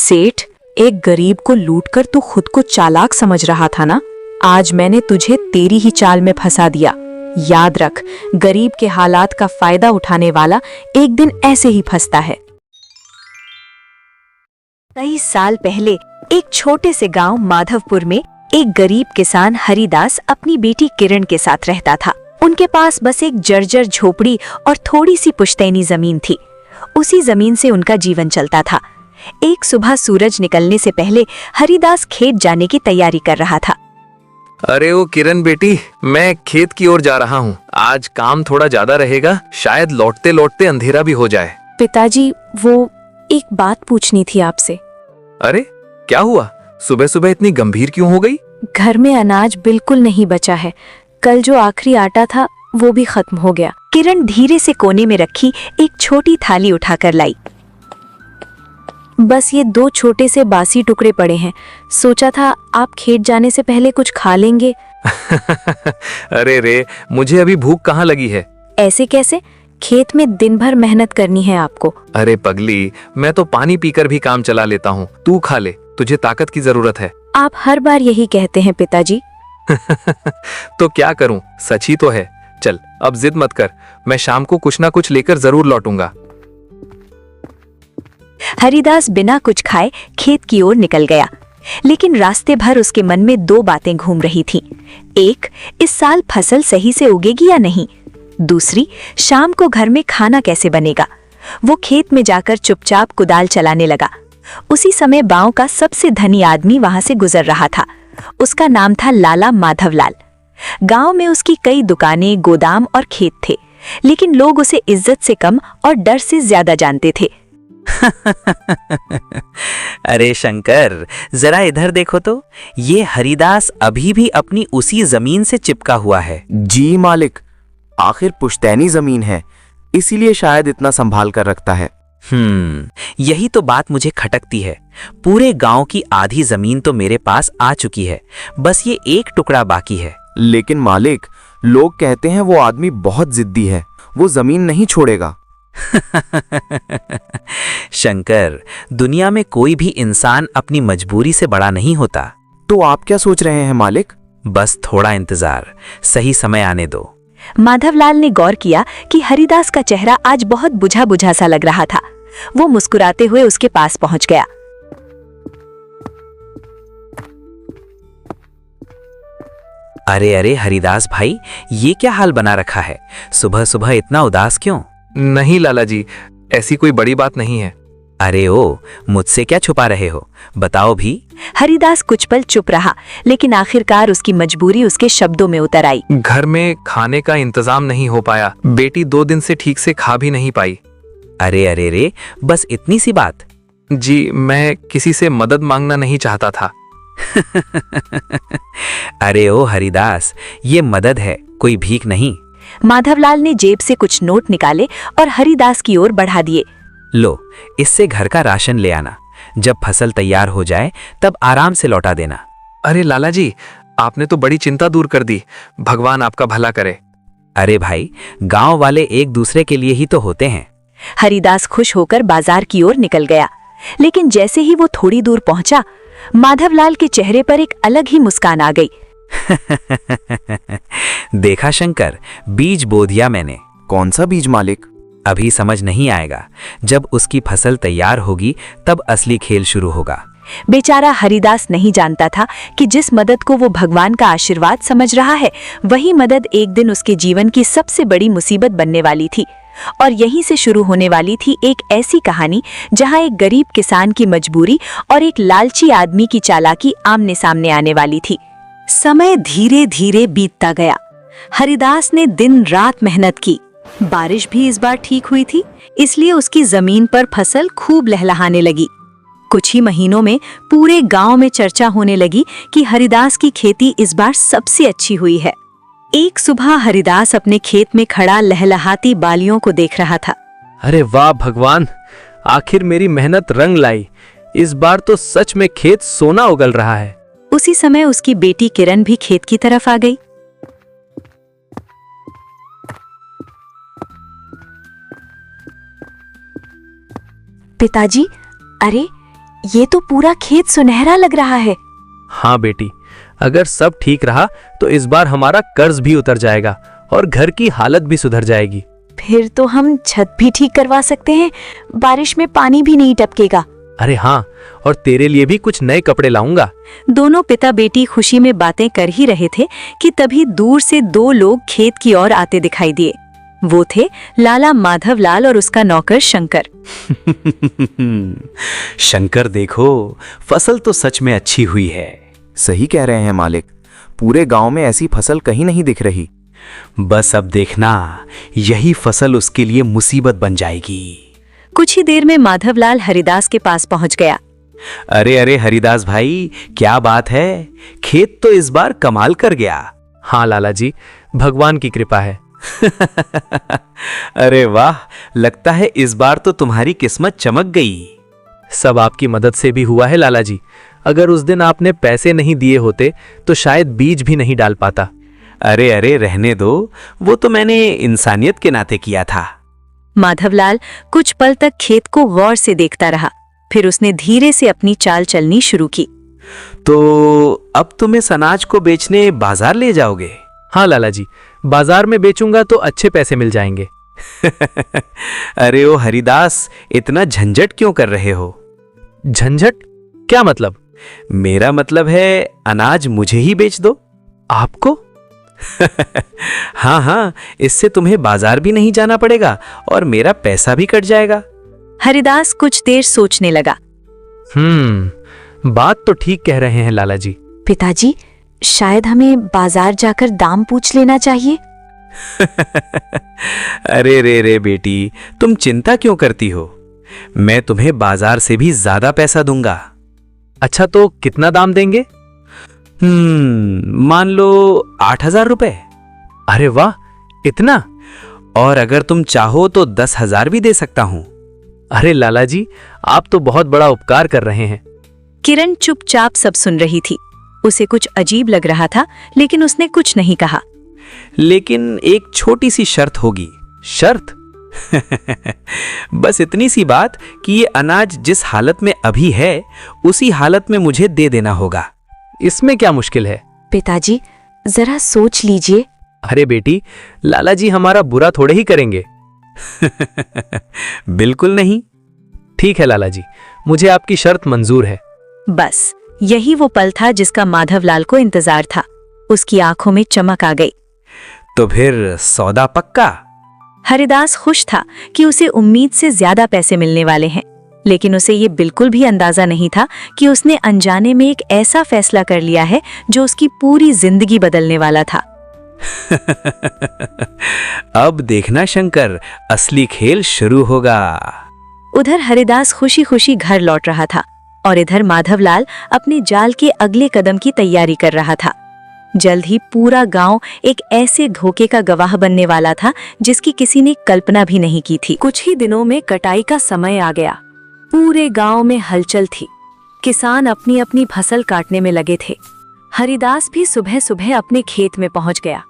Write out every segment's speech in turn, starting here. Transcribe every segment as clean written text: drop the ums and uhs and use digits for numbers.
सेठ, एक गरीब को लूटकर तू खुद को चालाक समझ रहा था ना। आज मैंने तुझे तेरी ही चाल में फंसा दिया। याद रख, गरीब के हालात का फायदा उठाने वाला एक दिन ऐसे ही फंसता है। कई साल पहले एक छोटे से गांव माधवपुर में एक गरीब किसान हरिदास अपनी बेटी किरण के साथ रहता था। उनके पास बस एक जर्जर झोपड़ी और थोड़ी सी पुश्तैनी जमीन थी। उसी जमीन से उनका जीवन चलता था। एक सुबह सूरज निकलने से पहले हरिदास खेत जाने की तैयारी कर रहा था। अरे ओ किरण बेटी, मैं खेत की ओर जा रहा हूँ। आज काम थोड़ा ज्यादा रहेगा, शायद लौटते लौटते अंधेरा भी हो जाए। पिताजी, वो एक बात पूछनी थी आपसे। अरे क्या हुआ? सुबह सुबह इतनी गंभीर क्यों हो गई? घर में अनाज बिल्कुल नहीं बचा है। कल जो आखिरी आटा था वो भी खत्म हो गया। किरण धीरे से कोने में रखी एक छोटी थाली उठाकर लाई। बस ये 2 छोटे से बासी टुकड़े पड़े हैं। सोचा था आप खेत जाने से पहले कुछ खा लेंगे। अरे रे, मुझे अभी भूख कहाँ लगी है। ऐसे कैसे? खेत में दिन भर मेहनत करनी है आपको। अरे पगली, मैं तो पानी पीकर भी काम चला लेता हूँ। तू खा ले, तुझे ताकत की जरूरत है। आप हर बार यही कहते हैं पिताजी। तो क्या करूं, सच ही तो है। चल अब जिद मत कर, मैं शाम को कुछ ना कुछ लेकर जरूर लौटूंगा। हरिदास बिना कुछ खाए खेत की ओर निकल गया, लेकिन रास्ते भर उसके मन में 2 बातें घूम रही थीं। एक, इस साल फसल सही से उगेगी या नहीं। दूसरी, शाम को घर में खाना कैसे बनेगा। वो खेत में जाकर चुपचाप कुदाल चलाने लगा। उसी समय गांव का सबसे धनी आदमी वहां से गुजर रहा था। उसका नाम था लाला माधवलाल। गांव में उसकी कई दुकानें, गोदाम और खेत थे, लेकिन लोग उसे इज्जत से कम और डर से ज्यादा जानते थे। अरे शंकर, जरा इधर देखो तो, ये हरिदास अभी भी अपनी उसी जमीन से चिपका हुआ है। जी मालिक, आखिर पुश्तैनी जमीन है, इसीलिए शायद इतना संभाल कर रखता है। यही तो बात मुझे खटकती है। पूरे गांव की आधी जमीन तो मेरे पास आ चुकी है, बस ये एक टुकड़ा बाकी है। लेकिन मालिक, लोग कहते हैं वो आदमी बहुत जिद्दी है, वो जमीन नहीं छोड़ेगा। शंकर, दुनिया में कोई भी इंसान अपनी मजबूरी से बड़ा नहीं होता। तो आप क्या सोच रहे हैं मालिक? बस थोड़ा इंतजार, सही समय आने दो। माधवलाल ने गौर किया कि हरिदास का चेहरा आज बहुत बुझा बुझा सा लग रहा था। वो मुस्कुराते हुए उसके पास पहुंच गया। अरे अरे हरिदास भाई, ये क्या हाल बना रखा है? सुबह सुबह इतना उदास क्यों? नहीं लाला जी, ऐसी कोई बड़ी बात नहीं है। अरे ओ, मुझसे क्या छुपा रहे हो, बताओ भी। हरिदास कुछ पल चुप रहा, लेकिन आखिरकार उसकी मजबूरी उसके शब्दों में उतर आई। घर में खाने का इंतजाम नहीं हो पाया। बेटी 2 दिन से ठीक से खा भी नहीं पाई। अरे अरे रे, बस इतनी सी बात? जी, मैं किसी से मदद मांगना नहीं चाहता था। अरे ओ हरिदास, ये मदद है, कोई भीख नहीं। माधवलाल ने जेब से कुछ नोट निकाले और हरिदास की ओर बढ़ा दिए। लो, इससे घर का राशन ले आना। जब फसल तैयार हो जाए तब आराम से लौटा देना। अरे लाला जी, आपने तो बड़ी चिंता दूर कर दी। भगवान आपका भला करे। अरे भाई, गांव वाले एक दूसरे के लिए ही तो होते हैं। हरिदास खुश होकर बाजार की ओर निकल गया, लेकिन जैसे ही वो थोड़ी दूर पहुंचा, माधवलाल के चेहरे पर एक अलग ही मुस्कान आ गई। देखा शंकर, बीज बो दिया मैंने। कौन सा बीज मालिक? अभी समझ नहीं आएगा, जब उसकी फसल तैयार होगी तब असली खेल शुरू होगा। बेचारा हरिदास नहीं जानता था कि जिस मदद को वो भगवान का आशीर्वाद समझ रहा है, वही मदद एक दिन उसके जीवन की सबसे बड़ी मुसीबत बनने वाली थी। और यहीं से शुरू होने वाली थी एक ऐसी कहानी जहां एक गरीब किसान की मजबूरी और एक लालची आदमी की चालाकी आमने सामने आने वाली थी। समय धीरे धीरे बीतता गया। हरिदास ने दिन रात मेहनत की। बारिश भी इस बार ठीक हुई थी, इसलिए उसकी जमीन पर फसल खूब लहलहाने लगी। कुछ ही महीनों में पूरे गांव में चर्चा होने लगी कि हरिदास की खेती इस बार सबसे अच्छी हुई है। एक सुबह हरिदास अपने खेत में खड़ा लहलहाती बालियों को देख रहा था। अरे वाह भगवान, आखिर मेरी मेहनत रंग लाई। इस बार तो सच में खेत सोना उगल रहा है। उसी समय उसकी बेटी किरण भी खेत की तरफ आ गई। पिताजी, अरे ये तो पूरा खेत सुनहरा लग रहा है। हाँ बेटी, अगर सब ठीक रहा तो इस बार हमारा कर्ज भी उतर जाएगा और घर की हालत भी सुधर जाएगी। फिर तो हम छत भी ठीक करवा सकते हैं, बारिश में पानी भी नहीं टपकेगा। अरे हाँ, और तेरे लिए भी कुछ नए कपड़े लाऊंगा। दोनों पिता बेटी खुशी में बातें कर ही रहे थे कि तभी दूर से दो लोग खेत की ओर आते दिखाई दिए। वो थे लाला माधवलाल और उसका नौकर शंकर। शंकर देखो, फसल तो सच में अच्छी हुई है। सही कह रहे हैं मालिक, पूरे गांव में ऐसी फसल कहीं नहीं दिख रही। बस अब देखना, यही फसल उसके लिए मुसीबत बन जाएगी। कुछ ही देर में माधवलाल हरिदास के पास पहुंच गया। अरे अरे हरिदास भाई, क्या बात है? खेत तो इस बार कमाल कर गया। हाँ लाला जी, भगवान की कृपा है। अरे वाह, लगता है इस बार तो तुम्हारी किस्मत चमक गई। सब आपकी मदद से भी हुआ है लाला जी। अगर उस दिन आपने पैसे नहीं दिए होते तो शायद बीज भी नहीं डाल पाता। अरे अरे रहने दो, वो तो मैंने इंसानियत के नाते किया था। माधवलाल कुछ पल तक खेत को गौर से देखता रहा, फिर उसने धीरे से अपनी चाल चलनी शुरू की। तो अब तुम इस अनाज को बेचने बाजार ले जाओगे? हाँ लाला जी, बाजार में बेचूंगा तो अच्छे पैसे मिल जाएंगे। अरे ओ हरिदास, इतना झंझट क्यों कर रहे हो? झंझट? क्या मतलब? मेरा मतलब है अनाज मुझे ही बेच दो। आपको? हाँ हाँ, इससे तुम्हें बाजार भी नहीं जाना पड़ेगा और मेरा पैसा भी कट जाएगा। हरिदास कुछ देर सोचने लगा। बात तो ठीक कह रहे हैं लाला जी। पिताजी, शायद हमें बाजार जाकर दाम पूछ लेना चाहिए। अरे रे रे बेटी, तुम चिंता क्यों करती हो? मैं तुम्हें बाजार से भी ज्यादा पैसा दूंगा। अच्छा, तो कितना दाम देंगे? मान लो 8,000 रुपए। अरे वाह, इतना? और अगर तुम चाहो तो 10,000 भी दे सकता हूं। अरे लाला जी, आप तो बहुत बड़ा उपकार कर रहे हैं। किरण चुपचाप सब सुन रही थी। उसे कुछ अजीब लग रहा था, लेकिन उसने कुछ नहीं कहा। लेकिन एक छोटी सी शर्त होगी। शर्त? बस इतनी सी बात कि ये अनाज जिस हालत में अभी है, उसी हालत में मुझे दे देना होगा। इसमें क्या मुश्किल है? पिताजी, जरा सोच लीजिए। अरे बेटी, लाला जी हमारा बुरा थोड़े ही करेंगे। बिल्कुल नहीं। ठीक है लाला जी, मुझे आपकी शर्त मंजूर है। बस यही वो पल था जिसका माधवलाल को इंतजार था। उसकी आंखों में चमक आ गई। तो फिर सौदा पक्का? हरिदास खुश था कि उसे उम्मीद से ज्यादा पैसे मिलने वाले हैं, लेकिन उसे ये बिल्कुल भी अंदाजा नहीं था कि उसने अनजाने में एक ऐसा फैसला कर लिया है जो उसकी पूरी जिंदगी बदलने वाला था। अब देखना शंकर, असली खेल शुरू होगा। उधर हरिदास खुशी खुशी घर लौट रहा था और इधर माधवलाल अपने जाल के अगले कदम की तैयारी कर रहा था। जल्द ही पूरा गांव एक ऐसे धोखे का गवाह बनने वाला था जिसकी किसी ने कल्पना भी नहीं की थी। कुछ ही दिनों में कटाई का समय आ गया। पूरे गांव में हलचल थी। किसान अपनी अपनी फसल काटने में लगे थे। हरिदास भी सुबह सुबह अपने खेत में पहुंच गया।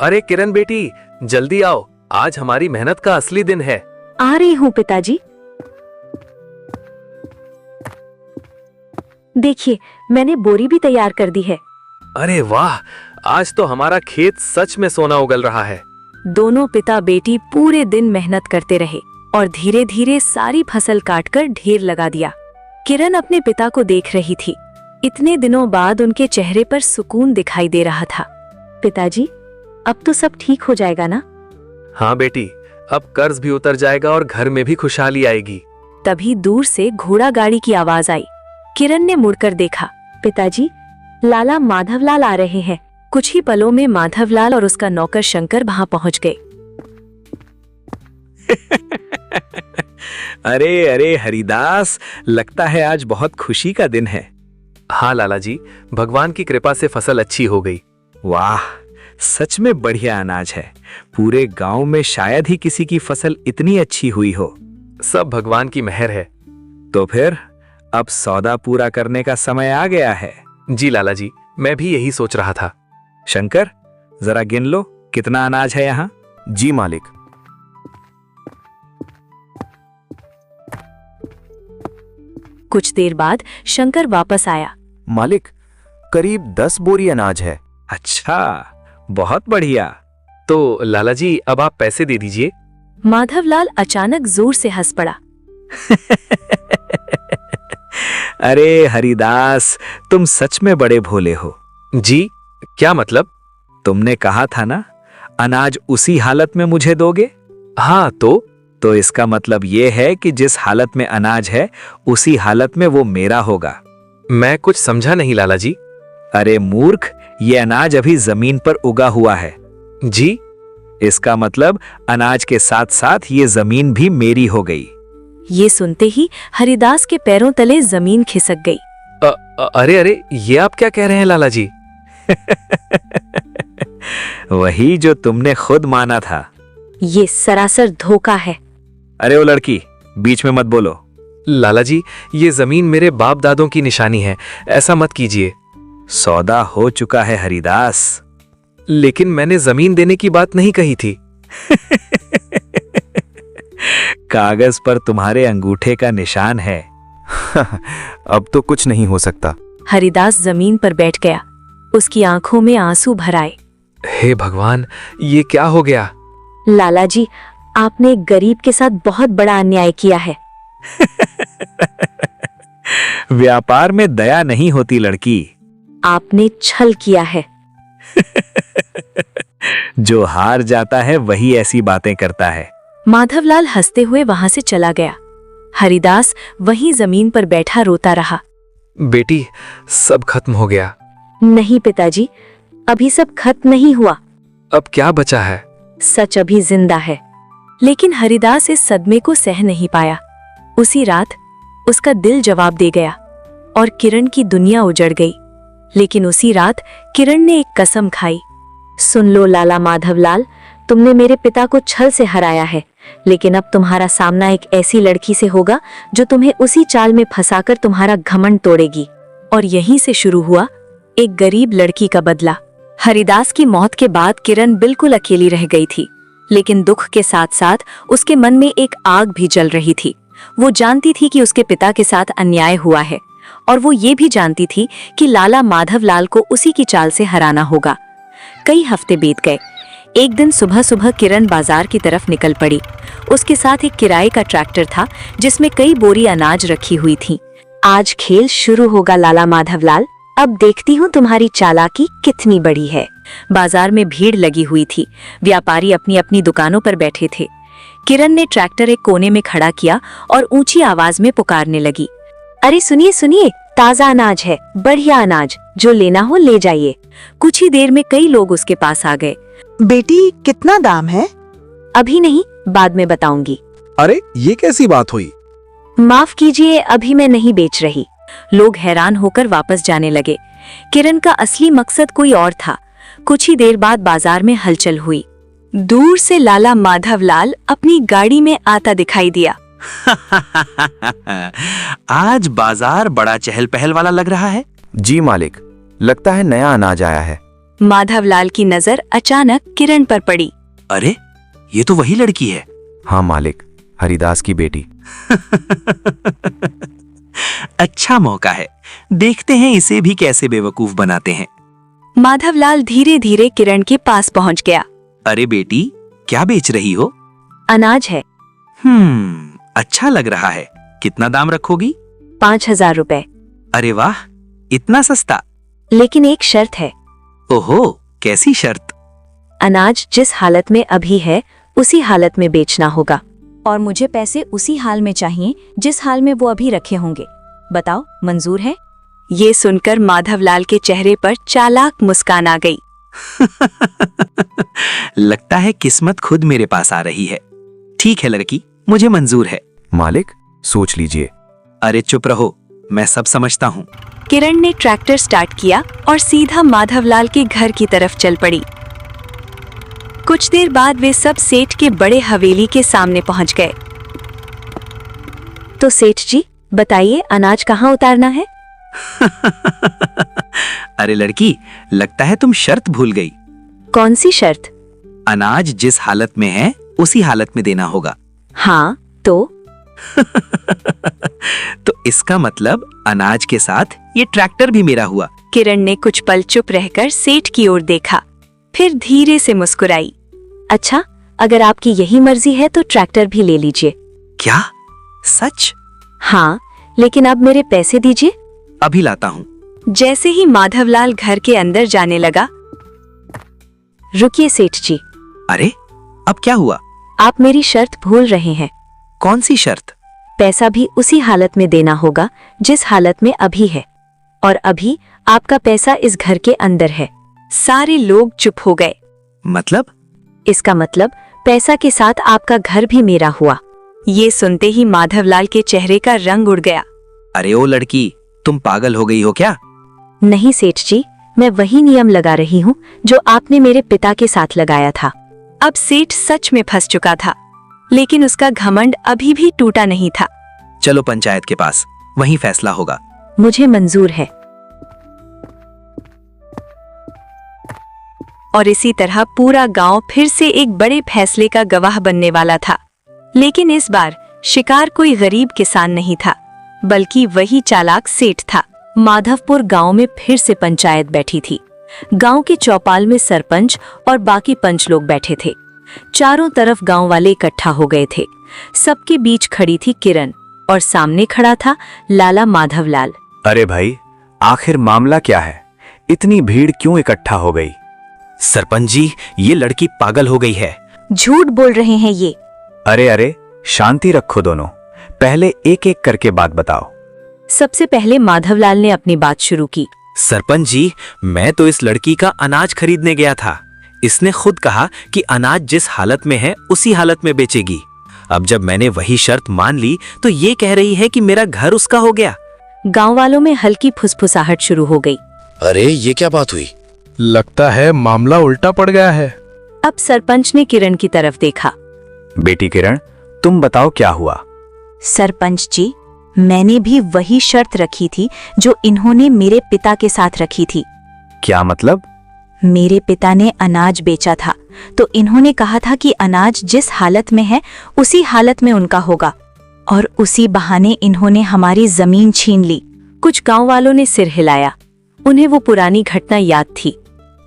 अरे किरण बेटी, जल्दी आओ, आज हमारी मेहनत का असली दिन है। आ रही हूँ पिताजी। देखिए, मैंने बोरी भी तैयार कर दी है। अरे वाह, आज तो हमारा खेत सच में सोना उगल रहा है। दोनों पिता बेटी पूरे दिन मेहनत करते रहे और धीरे धीरे सारी फसल काटकर ढेर लगा दिया। किरण अपने पिता को देख रही थी। इतने दिनों बाद उनके चेहरे पर सुकून दिखाई दे रहा था। पिताजी, अब तो सब ठीक हो जाएगा ना? हाँ बेटी, अब कर्ज भी उतर जाएगा और घर में भी खुशहाली आएगी। तभी दूर से घोड़ा गाड़ी की आवाज आई। किरण ने मुड़कर देखा। पिताजी, लाला माधवलाल आ रहे हैं। कुछ ही पलों में माधवलाल और उसका नौकर शंकर वहां पहुंच गए। अरे अरे हरिदास, लगता है आज बहुत खुशी का दिन है। हाँ लाला जी, भगवान की कृपा से फसल अच्छी हो गई। वाह, सच में बढ़िया अनाज है। पूरे गांव में शायद ही किसी की फसल इतनी अच्छी हुई हो। सब भगवान की मेहर है। तो फिर अब सौदा पूरा करने का समय आ गया है। जी लाला जी, मैं भी यही सोच रहा था। शंकर, जरा गिन लो कितना अनाज है यहाँ। जी मालिक, कुछ देर बाद शंकर वापस आया। मालिक, करीब 10 बोरी अनाज है। अच्छा, बहुत बढ़िया। तो लाला जी अब आप पैसे दे दीजिए। माधवलाल अचानक जोर से हंस पड़ा। अरे हरिदास, तुम सच में बड़े भोले हो। जी, क्या मतलब? तुमने कहा था ना, अनाज उसी हालत में मुझे दोगे। हाँ, तो इसका मतलब ये है कि जिस हालत में अनाज है उसी हालत में वो मेरा होगा। मैं कुछ समझा नहीं लाला जी। अरे मूर्ख, ये अनाज अभी जमीन पर उगा हुआ है। जी, इसका मतलब अनाज के साथ साथ ये जमीन भी मेरी हो गई। ये सुनते ही हरिदास के पैरों तले जमीन खिसक गई। अरे अरे, ये आप क्या कह रहे हैं लाला जी? वही जो तुमने खुद माना था। ये सरासर धोखा है। अरे ओ लड़की, बीच में मत बोलो। लाला जी, ये जमीन मेरे बाप दादों की निशानी है, ऐसा मत कीजिए। सौदा हो चुका है हरिदास। लेकिन मैंने जमीन देने की बात नहीं कही थी। कागज पर तुम्हारे अंगूठे का निशान है। अब तो कुछ नहीं हो सकता। हरिदास जमीन पर बैठ गया। उसकी आंखों में आंसू भर आए। हे भगवान, ये क्या हो गया? लाला जी, आपने एक गरीब के साथ बहुत बड़ा अन्याय किया है। व्यापार में दया नहीं होती लड़की। आपने छल किया है। जो हार जाता है वही ऐसी बातें करता है। माधवलाल हंसते हुए वहां से चला गया। हरिदास वहीं जमीन पर बैठा रोता रहा। बेटी, सब खत्म हो गया। नहीं पिताजी, अभी सब खत्म नहीं हुआ। अब क्या बचा है? सच अभी जिंदा है। लेकिन हरिदास इस सदमे को सह नहीं पाया। उसी रात उसका दिल जवाब दे गया और किरण की दुनिया उजड़ गई। लेकिन उसी रात किरण ने एक कसम खाई। सुन लो लाला माधवलाल, तुमने मेरे पिता को छल से हराया है, लेकिन अब तुम्हारा सामना एक ऐसी लड़की से होगा जो तुम्हें उसी चाल में फंसाकर तुम्हारा घमंड तोड़ेगी। और यहीं से शुरू हुआ एक गरीब लड़की का बदला। हरिदास की मौत के बाद किरण बिल्कुल अकेली रह गई थी, लेकिन दुख के साथ साथ उसके मन में एक आग भी जल रही थी। वो जानती थी कि उसके पिता के साथ अन्याय हुआ है, और वो ये भी जानती थी कि लाला माधवलाल को उसी की चाल से हराना होगा। कई हफ्ते बीत गए। एक दिन सुबह सुबह किरण बाजार की तरफ निकल पड़ी। उसके साथ एक किराए का ट्रैक्टर था जिसमें कई बोरी अनाज रखी हुई थी। आज खेल शुरू होगा लाला माधवलाल, अब देखती हूँ तुम्हारी चालाकी कितनी बड़ी है। बाजार में भीड़ लगी हुई थी। व्यापारी अपनी अपनी दुकानों पर बैठे थे। किरण ने ट्रैक्टर एक कोने में खड़ा किया और ऊंची आवाज में पुकारने लगी, अरे सुनिए सुनिए, ताजा अनाज है, बढ़िया अनाज, जो लेना हो ले जाइए। कुछ ही देर में कई लोग उसके पास आ गए। बेटी, कितना दाम है? अभी नहीं, बाद में बताऊंगी। अरे ये कैसी बात हुई? माफ कीजिए, अभी मैं नहीं बेच रही। लोग हैरान होकर वापस जाने लगे। किरण का असली मकसद कोई और था। कुछ ही देर बाद बाजार में हलचल हुई। दूर से लाला माधवलाल अपनी गाड़ी में आता दिखाई दिया। आज बाजार बड़ा चहल पहल वाला लग रहा है। जी मालिक, लगता है नया अनाज आया है। माधवलाल की नजर अचानक किरण पर पड़ी। अरे ये तो वही लड़की है। हाँ मालिक, हरिदास की बेटी। अच्छा मौका है, देखते हैं इसे भी कैसे बेवकूफ बनाते हैं। माधवलाल धीरे धीरे किरण के पास पहुंच गया। अरे बेटी, क्या बेच रही हो? अनाज है। अच्छा लग रहा है। कितना दाम रखोगी? 5,000 रुपए। अरे वाह, इतना सस्ता। लेकिन एक शर्त है। ओहो, कैसी शर्त? अनाज जिस हालत में अभी है उसी हालत में बेचना होगा, और मुझे पैसे उसी हाल में चाहिए जिस हाल में वो अभी रखे होंगे। बताओ, मंजूर है? ये सुनकर माधवलाल के चेहरे पर चालाक मुस्कान आ गई। लगता है किस्मत खुद मेरे पास आ रही है। ठीक है लड़की, मुझे मंजूर है। मालिक, सोच लीजिए। अरे चुप रहो, मैं सब समझता हूँ। किरण ने ट्रैक्टर स्टार्ट किया और सीधा माधवलाल के घर की तरफ चल पड़ी। कुछ देर बाद वे सब सेठ के बड़े हवेली के सामने पहुंच गए। तो सेठ जी, बताइए अनाज कहाँ उतारना है? अरे लड़की, लगता है तुम शर्त भूल गई। कौन सी शर्त? अनाज जिस हालत में है उसी हालत में देना होगा। हाँ तो? तो इसका मतलब अनाज के साथ ये ट्रैक्टर भी मेरा हुआ। किरण ने कुछ पल चुप रहकर सेठ की ओर देखा, फिर धीरे से मुस्कुराई। अच्छा, अगर आपकी यही मर्जी है तो ट्रैक्टर भी ले लीजिए। क्या? सच? हाँ, लेकिन अब मेरे पैसे दीजिए। अभी लाता हूँ। जैसे ही माधवलाल घर के अंदर जाने लगा, रुकिए सेठ जी, अरे अब क्या हुआ? आप मेरी शर्त भूल रहे हैं। कौन सी शर्त? पैसा भी उसी हालत में देना होगा जिस हालत में अभी है, और अभी आपका पैसा इस घर के अंदर है। सारे लोग चुप हो गए। मतलब? इसका मतलब पैसा के साथ आपका घर भी मेरा हुआ। ये सुनते ही माधवलाल के चेहरे का रंग उड़ गया। अरे ओ लड़की, तुम पागल हो गई हो क्या? नहीं सेठ जी, मैं वही नियम लगा रही हूँ जो आपने मेरे पिता के साथ लगाया था। अब सेठ सच में फंस चुका था, लेकिन उसका घमंड अभी भी टूटा नहीं था। चलो पंचायत के पास, वहीं फैसला होगा। मुझे मंजूर है। और इसी तरह पूरा गांव फिर से एक बड़े फैसले का गवाह बनने वाला था। लेकिन इस बार शिकार कोई गरीब किसान नहीं था, बल्कि वही चालाक सेठ था। माधवपुर गांव में फिर से पंचायत बैठी थी। गांव के चौपाल में सरपंच और बाकी पंच लोग बैठे थे। चारों तरफ गांव वाले इकट्ठा हो गए थे। सबके बीच खड़ी थी किरण और सामने खड़ा था लाला माधवलाल। अरे भाई, आखिर मामला क्या है? इतनी भीड़ क्यों इकट्ठा हो गई? सरपंच जी, ये लड़की पागल हो गई है। झूठ बोल रहे हैं ये। अरे अरे, शांति रखो दोनों, पहले एक एक करके बात बताओ। सबसे पहले माधवलाल ने अपनी बात शुरू की। सरपंच जी, मैं तो इस लड़की का अनाज खरीदने गया था। इसने खुद कहा कि अनाज जिस हालत में है उसी हालत में बेचेगी। अब जब मैंने वही शर्त मान ली तो ये कह रही है कि मेरा घर उसका हो गया। गांव वालों में हल्की फुसफुसाहट शुरू हो गई। अरे ये क्या बात हुई? लगता है मामला उल्टा पड़ गया है। अब सरपंच ने किरण की तरफ देखा। बेटी किरण, तुम बताओ क्या हुआ? सरपंच जी, मैंने भी वही शर्त रखी थी जो इन्होंने मेरे पिता के साथ रखी थी। क्या मतलब? मेरे पिता ने अनाज बेचा था, तो इन्होंने कहा था कि अनाज जिस हालत में है उसी हालत में उनका होगा, और उसी बहाने इन्होंने हमारी जमीन छीन ली। कुछ गांव वालों ने सिर हिलाया। उन्हें वो पुरानी घटना याद थी।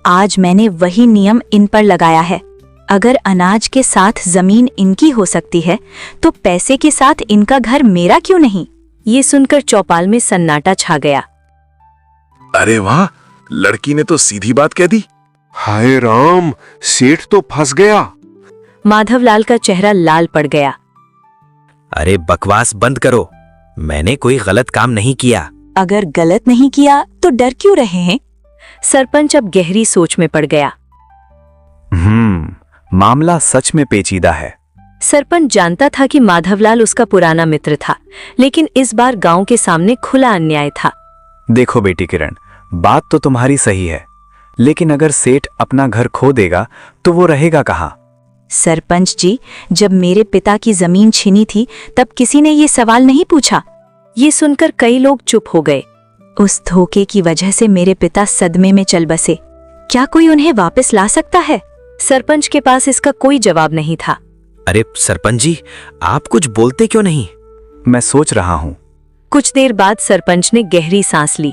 आज मैंने वही नियम इन पर लगाया है। अगर अनाज के साथ जमीन इनकी हो सकती है, तो पैसे के साथ इनका घर मेरा क्यों नहीं? ये सुनकर चौपाल में सन्नाटा छा गया। अरे वाह, लड़की ने तो सीधी बात कह दी। हाय राम, सेठ तो फंस गया। माधवलाल का चेहरा लाल पड़ गया। अरे बकवास बंद करो, मैंने कोई गलत काम नहीं किया। अगर गलत नहीं किया तो डर क्यों रहे हैं? सरपंच अब गहरी सोच में पड़ गया। मामला सच में पेचीदा है। सरपंच जानता था कि माधवलाल उसका पुराना मित्र था, लेकिन इस बार गांव के सामने खुला अन्याय था। देखो बेटी किरण, बात तो तुम्हारी सही है, लेकिन अगर सेठ अपना घर खो देगा तो वो रहेगा कहाँ? सरपंच जी, जब मेरे पिता की जमीन छीनी थी तब किसी ने ये सवाल नहीं पूछा। ये सुनकर कई लोग चुप हो गए। उस धोखे की वजह से मेरे पिता सदमे में चल बसे। क्या कोई उन्हें वापस ला सकता है? सरपंच के पास इसका कोई जवाब नहीं था। अरे सरपंच जी, आप कुछ बोलते क्यों नहीं? मैं सोच रहा हूँ। कुछ देर बाद सरपंच ने गहरी सांस ली।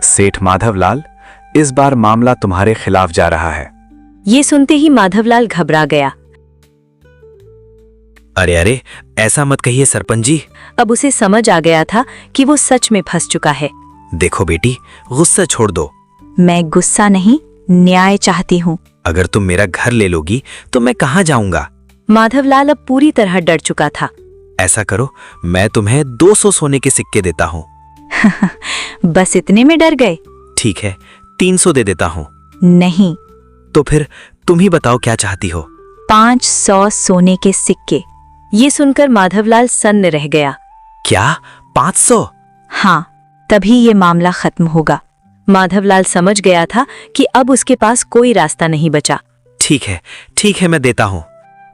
सेठ माधवलाल, इस बार मामला तुम्हारे खिलाफ जा रहा है। ये सुनते ही माधवलाल घबरा गया। अरे अरे, ऐसा मत कहिए सरपंच जी। अब उसे समझ आ गया था कि वो सच में फंस चुका है। देखो बेटी, गुस्सा छोड़ दो। मैं गुस्सा नहीं, न्याय चाहती हूँ। अगर तुम मेरा घर ले लोगी तो मैं कहाँ जाऊंगा? माधवलाल अब पूरी तरह डर चुका था। ऐसा करो, मैं तुम्हें 200 सोने के सिक्के देता हूँ। बस इतने में डर गए? ठीक है, 300 दे देता हूँ। नहीं। तो फिर तुम ही बताओ क्या चाहती हो? 500 सोने के सिक्के। ये सुनकर माधवलाल सन्न रह गया। क्या? 500? हाँ, तभी ये मामला खत्म होगा। माधवलाल समझ गया था कि अब उसके पास कोई रास्ता नहीं बचा। ठीक है, मैं देता हूँ।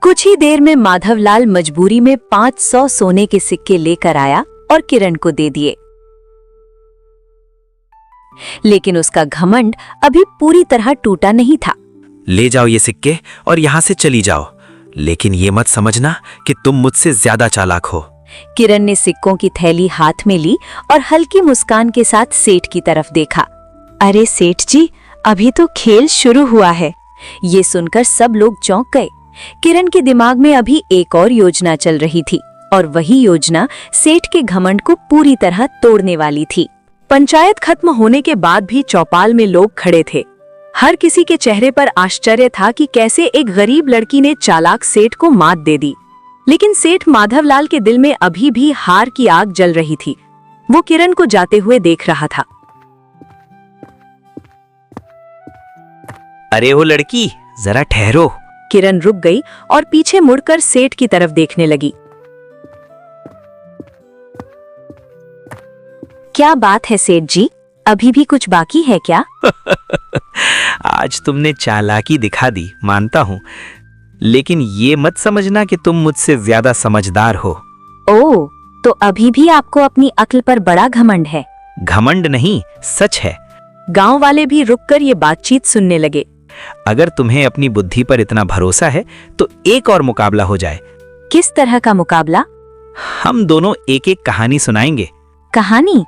कुछ ही देर में माधवलाल मजबूरी में 500 सोने के सिक्के लेकर आया और किरण को दे दिए। लेकिन उसका घमंड अभी पूरी तरह टूटा नहीं था। ले जाओ ये सिक्के और यहाँ से चली जाओ, लेकिन ये मत समझना कि तुम मुझसे ज्यादा चालाक हो। किरण ने सिक्कों की थैली हाथ में ली और हल्की मुस्कान के साथ सेठ की तरफ देखा। अरे सेठ जी, अभी तो खेल शुरू हुआ है। ये सुनकर सब लोग चौंक गए। किरण के दिमाग में अभी एक और योजना चल रही थी और वही योजना सेठ के घमंड को पूरी तरह तोड़ने वाली थी। पंचायत खत्म होने के बाद भी चौपाल में लोग खड़े थे। हर किसी के चेहरे पर आश्चर्य था कि कैसे एक गरीब लड़की ने चालाक सेठ को मात दे दी। लेकिन सेठ माधवलाल के दिल में अभी भी हार की आग जल रही थी। वो किरण को जाते हुए देख रहा था। अरे वो लड़की, जरा ठहरो। किरण रुक गई और पीछे मुड़कर सेठ की तरफ देखने लगी। क्या बात है सेठ जी, अभी भी कुछ बाकी है क्या? आज तुमने चालाकी दिखा दी, मानता हूँ, लेकिन ये मत समझना कि तुम मुझसे ज्यादा समझदार हो। ओह, तो अभी भी आपको अपनी अक्ल पर बड़ा घमंड है। घमंड नहीं, सच है। गांव वाले भी रुककर ये बातचीत सुनने लगे। अगर तुम्हें अपनी बुद्धि पर इतना भरोसा है तो एक और मुकाबला हो जाए। किस तरह का मुकाबला? हम दोनों एक एक कहानी सुनाएंगे। कहानी?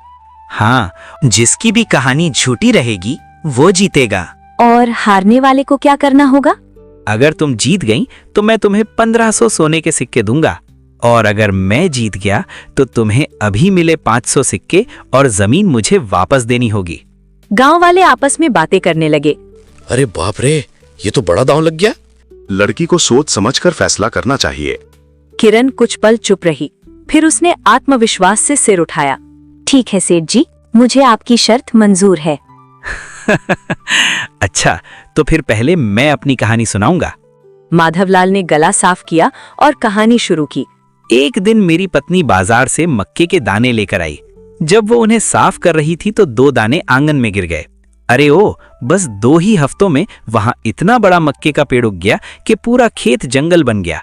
हाँ, जिसकी भी कहानी झूठी रहेगी वो जीतेगा। और हारने वाले को क्या करना होगा? अगर तुम जीत गई तो मैं तुम्हें 1500 सोने के सिक्के दूंगा, और अगर मैं जीत गया तो तुम्हें अभी मिले 500 सिक्के और जमीन मुझे वापस देनी होगी। गांव वाले आपस में बातें करने लगे। अरे बाप रे, ये तो बड़ा दांव लग गया। लड़की को सोच समझकर फैसला करना चाहिए। किरण कुछ पल चुप रही, फिर उसने आत्मविश्वास से सिर उठाया। ठीक है सेठ जी, मुझे आपकी शर्त मंजूर है। अच्छा, तो फिर पहले मैं अपनी कहानी सुनाऊंगा। माधवलाल ने गला साफ किया और कहानी शुरू की। एक दिन मेरी पत्नी बाजार से मक्के के दाने लेकर आई। जब वो उन्हें साफ कर रही थी तो 2 दाने आंगन में गिर गए। अरे ओ, बस 2 ही हफ्तों में वहां इतना बड़ा मक्के का पेड़ उग गया कि पूरा खेत जंगल बन गया।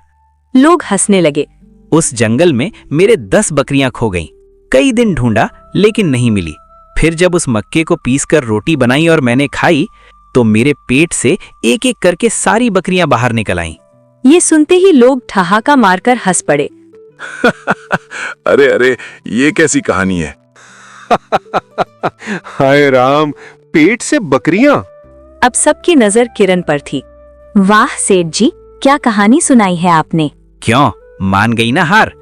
लोग हंसने लगे। उस जंगल में मेरे 10 बकरियां खो गईं। कई दिन ढूंढा लेकिन नहीं मिली। फिर जब उस मक्के को पीसकर रोटी बनाई और मैंने खाई तो मेरे पेट से एक एक करके सारी बकरियां बाहर निकल आईं। ये सुनते ही लोग ठहाका मारकर हंस पड़े। अरे अरे, ये कैसी कहानी है? हाय राम, पेट से बकरियां। अब सबकी नजर किरण पर थी। वाह सेठ जी, क्या कहानी सुनाई है आपने। क्यों, मान गई ना हार?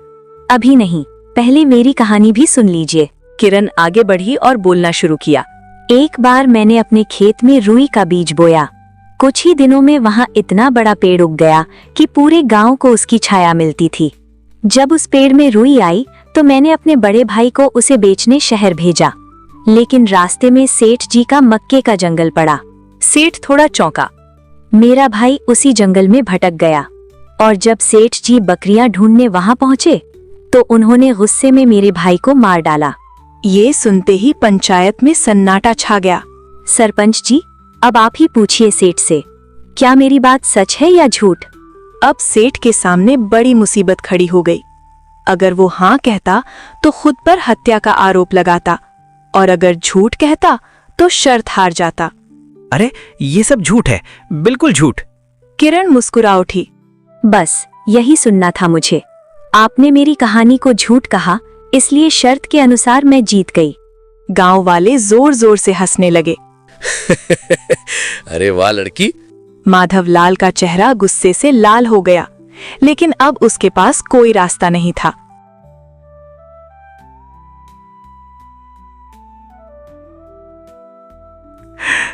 अभी नहीं, पहले मेरी कहानी भी सुन लीजिए। किरण आगे बढ़ी और बोलना शुरू किया। एक बार मैंने अपने खेत में रुई का बीज बोया। कुछ ही दिनों में वहां इतना बड़ा पेड़ उग गया कि पूरे गांव को उसकी छाया मिलती थी। जब उस पेड़ में रुई आई तो मैंने अपने बड़े भाई को उसे बेचने शहर भेजा, लेकिन रास्ते में सेठ जी का मक्के का जंगल पड़ा। सेठ थोड़ा चौंका। मेरा भाई उसी जंगल में भटक गया और जब सेठ जी बकरियां ढूंढने वहां पहुंचे तो उन्होंने गुस्से में मेरे भाई को मार डाला। ये सुनते ही पंचायत में सन्नाटा छा गया। सरपंच जी, अब आप ही पूछिए सेठ से, क्या मेरी बात सच है या झूठ? अब सेठ के सामने बड़ी मुसीबत खड़ी हो गई। अगर वो हाँ कहता तो खुद पर हत्या का आरोप लगाता, और अगर झूठ कहता तो शर्त हार जाता। अरे ये सब झूठ है, बिल्कुल झूठ। किरण मुस्कुरा उठी। बस यही सुनना था मुझे। आपने मेरी कहानी को झूठ कहा, इसलिए शर्त के अनुसार मैं जीत गई। गांव वाले जोर जोर से हंसने लगे। अरे वाह लड़की। माधवलाल का चेहरा गुस्से से लाल हो गया, लेकिन अब उसके पास कोई रास्ता नहीं था।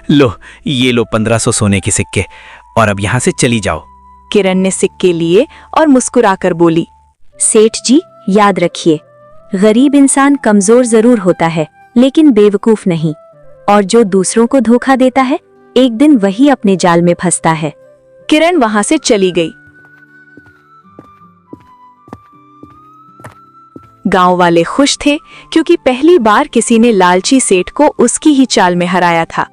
लो, ये लो 1500 सोने के सिक्के, और अब यहाँ से चली जाओ। किरण ने सिक्के लिए और मुस्कुराकर बोली, सेठ जी, याद रखिए, गरीब इंसान कमजोर जरूर होता है लेकिन बेवकूफ नहीं, और जो दूसरों को धोखा देता है एक दिन वही अपने जाल में फंसता है। किरण वहां से चली गई। गांव वाले खुश थे क्योंकि पहली बार किसी ने लालची सेठ को उसकी ही चाल में हराया था।